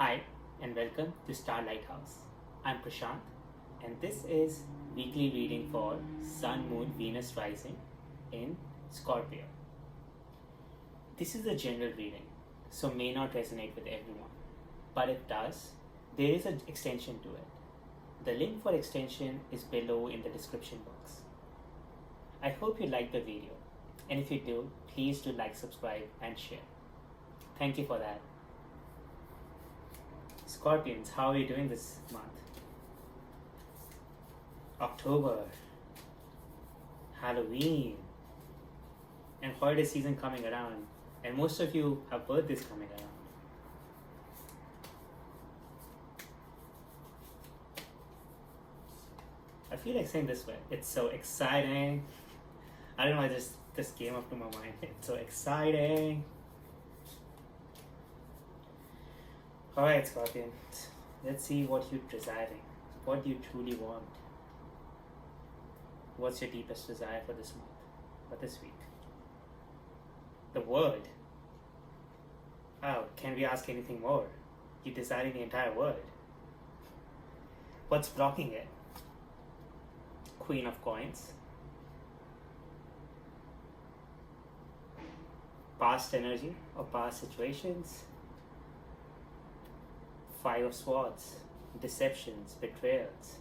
Hi and welcome to Star Lighthouse. I'm Prashant and this is weekly reading for Sun, Moon, Venus rising in Scorpio. This is a general reading, so may not resonate with everyone, but if it does, there is an extension to it. The link for extension is below in the description box. I hope you like the video, and if you do, please do like, subscribe and share. Thank you for that. Scorpions, how are you doing this month? October, Halloween, and holiday season coming around, and most of you have birthdays coming around. I feel like saying this way. It's so exciting. I don't know, this came up to my mind. It's so exciting. Alright, Scorpions, let's see what you're desiring. What do you truly want? What's your deepest desire for this month, for this week? The world. Oh, can we ask anything more? You're desiring the entire world. What's blocking it? Queen of Coins. Past energy or past situations. Five of Swords, deceptions, betrayals,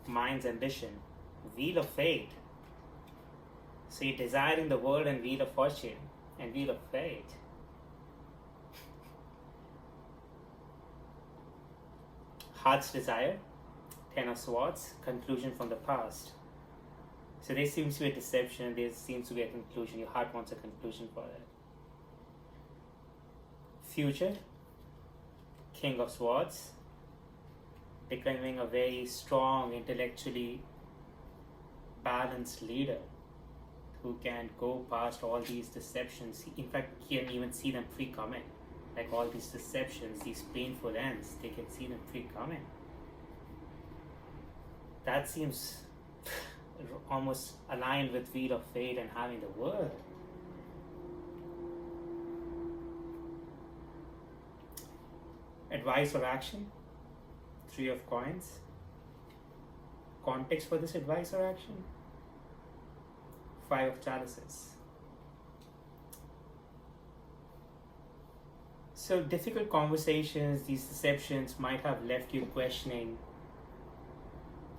mind's ambition, Wheel of Fate. So you're desiring the world and Wheel of Fortune and Wheel of Fate. Heart's desire, Ten of Swords, conclusion from the past. So there seems to be a deception, there seems to be a conclusion. Your heart wants a conclusion for it. Future, King of Swords, becoming a very strong, intellectually balanced leader who can go past all these deceptions. In fact, he can even see them pre-coming. Like all these deceptions, these painful ends, they can see them pre-coming. That seems almost aligned with Wheel of Fate and having the world. Advice or action, Three of Coins. Context for this advice or action, Five of Chalices. So difficult conversations, these deceptions might have left you questioning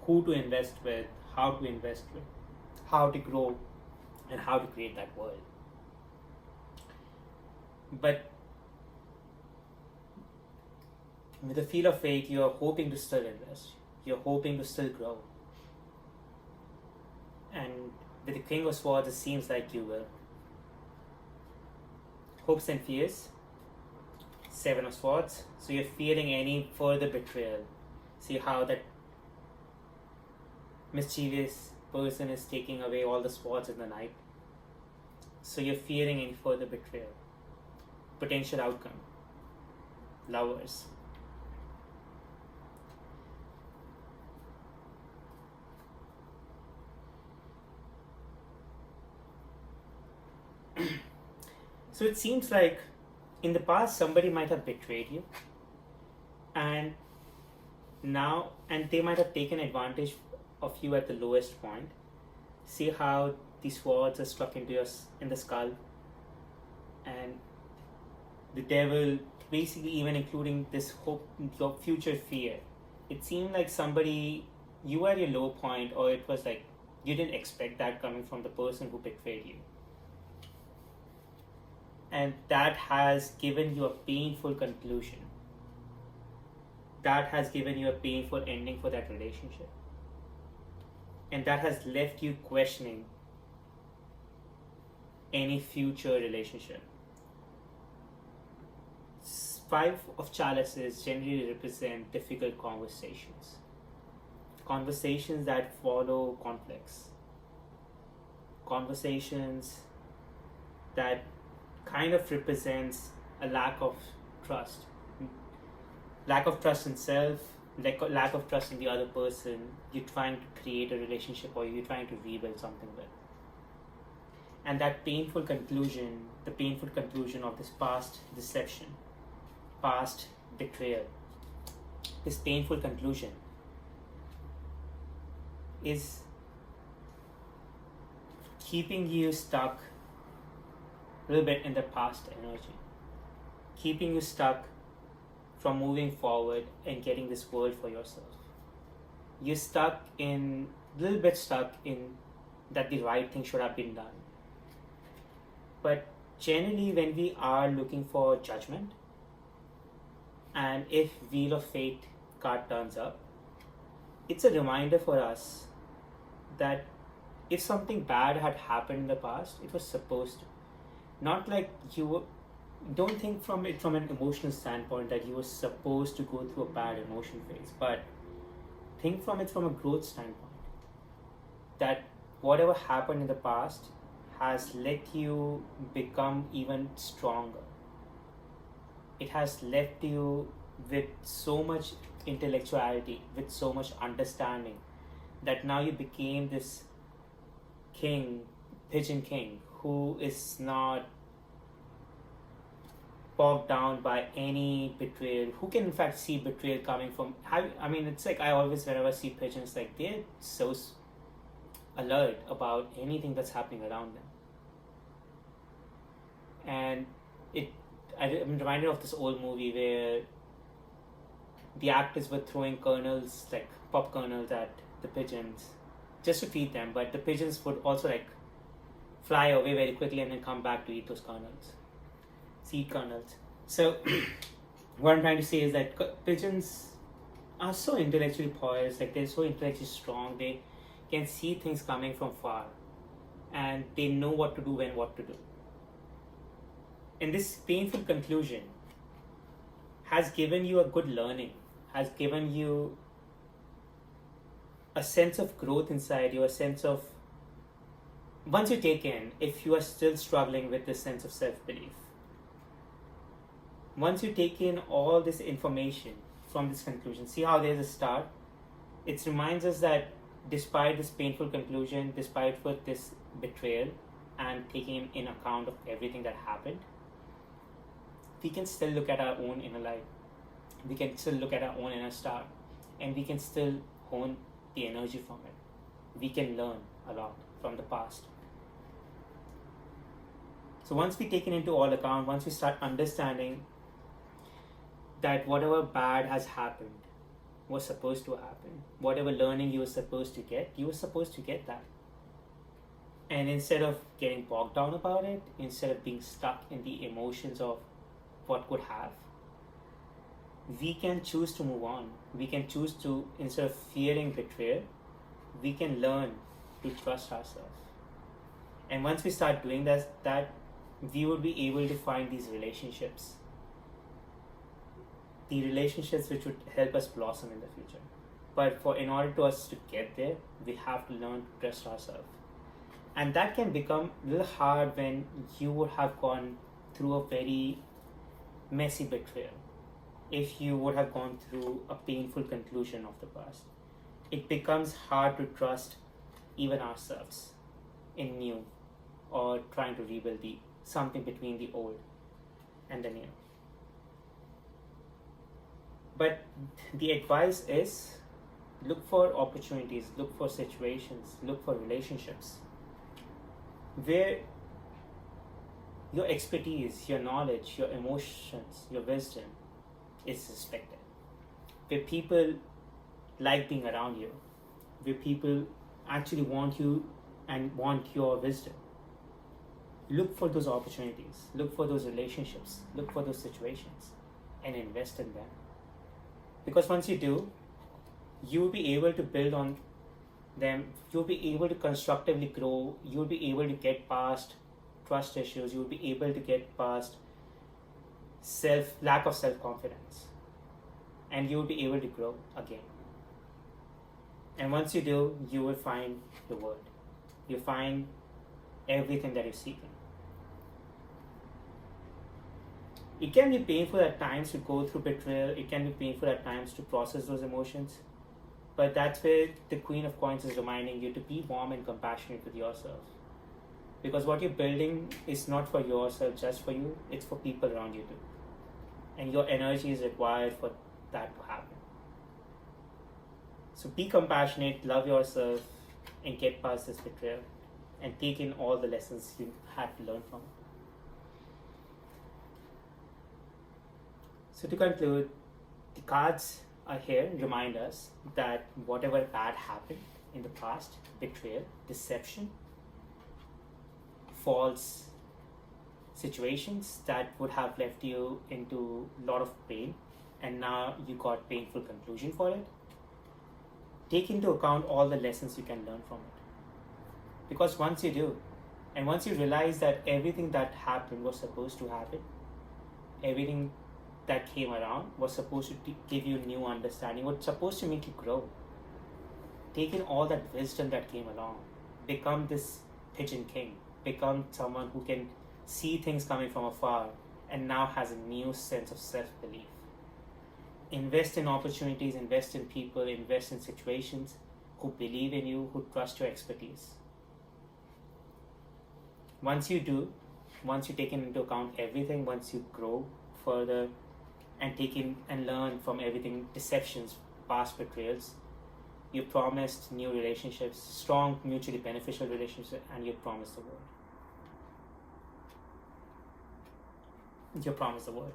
who to invest with, how to invest with, how to grow, and how to create that world. But with the Wheel of Fate, you are hoping to still invest. You're hoping to still grow. And with the King of Swords, it seems like you will. Hopes and fears, Seven of Swords. So you're fearing any further betrayal. See how that mischievous person is taking away all the swords in the night. So you're fearing any further betrayal. Potential outcome, Lovers. So it seems like in the past somebody might have betrayed you, and they might have taken advantage of you at the lowest point. See how these swords are struck into in the skull, and the devil, basically even including this hope, your future fear. It seemed like you were at your low point, or it was like you didn't expect that coming from the person who betrayed you. And that has given you a painful conclusion. That has given you a painful ending for that relationship. And that has left you questioning any future relationship. Five of Chalices generally represent difficult conversations. Conversations that follow conflicts. Conversations that kind of represents a lack of trust. Lack of trust in self, lack of trust in the other person you're trying to create a relationship or you're trying to rebuild something with. And that painful conclusion, the painful conclusion of this past deception, past betrayal, this painful conclusion is keeping you stuck a little bit in the past energy, keeping you stuck from moving forward and getting this world for yourself. You're stuck in, a little bit stuck in that the right thing should have been done. But generally, when we are looking for judgment, and if Wheel of Fate card turns up, it's a reminder for us that if something bad had happened in the past, it was supposed to. Not like don't think from it from an emotional standpoint that you were supposed to go through a bad emotion phase, but think from it from a growth standpoint. That whatever happened in the past has let you become even stronger. It has left you with so much intellectuality, with so much understanding, that now you became this king, pigeon king, who is not bogged down by any betrayal, who can in fact see betrayal coming from. I mean, it's like I always, whenever I see pigeons, like they're so alert about anything that's happening around them. And I'm reminded of this old movie where the actors were throwing kernels, like pop kernels, at the pigeons just to feed them, but the pigeons would also like fly away very quickly and then come back to eat those kernels, seed kernels. So what I'm trying to say is that pigeons are so intellectually poised, like they're so intellectually strong, they can see things coming from far and they know what to do when what to do. And this painful conclusion has given you a good learning, has given you a sense of growth inside you, a sense of, once you take in, if you are still struggling with this sense of self-belief, once you take in all this information from this conclusion, see how there's a start. It reminds us that despite this painful conclusion, despite with this betrayal and taking in account of everything that happened, we can still look at our own inner light. We can still look at our own inner star, and we can still hone the energy from it. We can learn a lot from the past. So once we take it into all account, once we start understanding that whatever bad has happened was supposed to happen, whatever learning you were supposed to get that. And instead of getting bogged down about it, instead of being stuck in the emotions of what could have, we can choose to move on. We can choose to, instead of fearing betrayal, we can learn to trust ourselves. And once we start doing that we will be able to find these relationships, the relationships which would help us blossom in the future. But in order to us to get there, we have to learn to trust ourselves. And that can become a little hard when you would have gone through a very messy betrayal. If you would have gone through a painful conclusion of the past, it becomes hard to trust even ourselves in new, or trying to rebuild something between the old and the new. But the advice is, look for opportunities, look for situations, look for relationships where your expertise, your knowledge, your emotions, your wisdom is respected. Where people like being around you, where people actually want you and want your wisdom. Look for those opportunities, look for those relationships, look for those situations, and invest in them. Because once you do, you'll be able to build on them, you'll be able to constructively grow, you'll be able to get past trust issues, you'll be able to get past lack of self-confidence, and you'll be able to grow again. And once you do, you will find the word. You'll find everything that you're seeking. It can be painful at times to go through betrayal. It can be painful at times to process those emotions. But that's where the Queen of Coins is reminding you to be warm and compassionate with yourself. Because what you're building is not for yourself, just for you, it's for people around you too. And your energy is required for that to happen. So be compassionate, love yourself, and get past this betrayal and take in all the lessons you had to learn from it. So to conclude, the cards are here remind us that whatever bad happened in the past, betrayal, deception, false situations that would have left you into a lot of pain, and now you got painful conclusion for it. Take into account all the lessons you can learn from it. Because once you do, and once you realize that everything that happened was supposed to happen, everything that came around was supposed to give you new understanding, was supposed to make you grow. Take in all that wisdom that came along. Become this pigeon king. Become someone who can see things coming from afar and now has a new sense of self-belief. Invest in opportunities, invest in people, invest in situations who believe in you, who trust your expertise. Once you do, once you take into account everything, once you grow further and take in and learn from everything, deceptions, past betrayals, you promised new relationships, strong, mutually beneficial relationships, and you promised the world. You promised the world.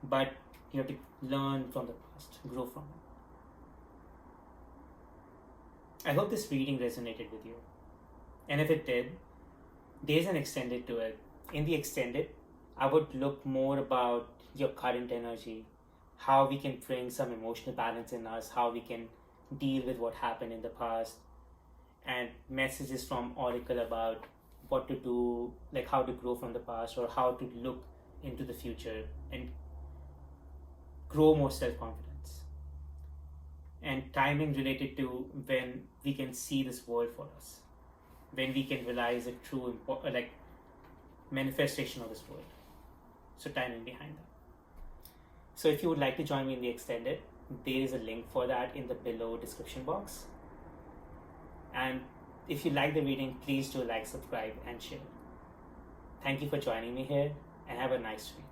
But you have to learn from the past, grow from it. I hope this reading resonated with you. And if it did, there's an extended to it. In the extended, I would look more about your current energy, how we can bring some emotional balance in us, how we can deal with what happened in the past, and messages from Oracle about what to do, like how to grow from the past or how to look into the future and grow more self-confidence. And timing related to when we can see this world for us, when we can realize a true manifestation of this world. So timing behind that. So if you would like to join me in the extended, there is a link for that in the below description box. And if you like the reading, please do like, subscribe, and share. Thank you for joining me here, and have a nice week.